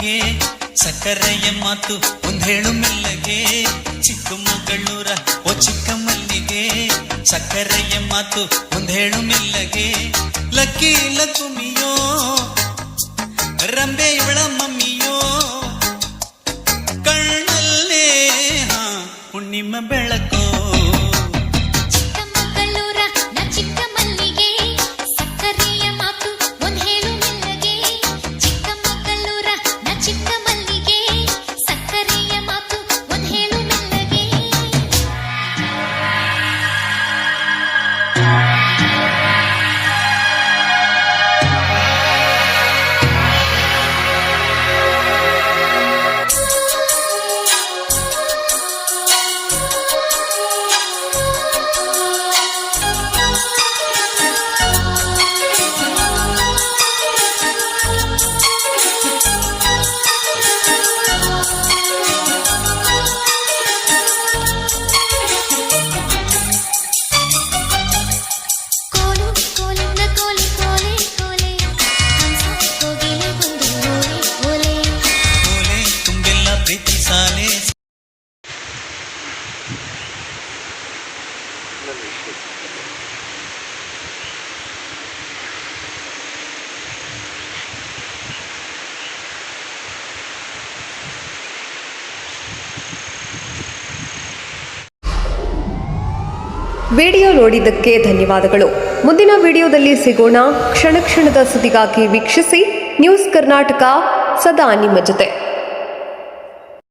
ಮಲ್ಲಿಗೆ ಸಕ್ಕರೆಯ ಮಾತು ಒಂದೇಳು ಮೆಲ್ಲಗೆ ಚಿಕ್ಕಮಗಳೂರ ಓ ಚಿಕ್ಕ ಮಲ್ಲಿಗೆ ಸಕ್ಕರೆಯ ಮಾತು ಒಂದೇಳು ಮೆಲ್ಲಗೆ ಲಕ್ಕಿ ಲಕುಮಿಯೋ ರಂಬೆ ಇವಳ ಮಮ್ಮಿಯೋ ಕಣ್ಣಲ್ಲೇ ಹುಣ್ಣಿಮ ಬೆಳಕೋ ವಿಡಿಯೋ ನೋಡಿದ್ದಕ್ಕೆ ಧನ್ಯವಾದಗಳು. ಮುಂದಿನ ವಿಡಿಯೋದಲ್ಲಿ ಸಿಗೋಣ. ಕ್ಷಣ ಕ್ಷಣದ ಸುದ್ದಿಗಾಗಿ ವೀಕ್ಷಿಸಿ ನ್ಯೂಸ್ ಕರ್ನಾಟಕ, ಸದಾ ನಿಮ್ಮ ಜೊತೆ.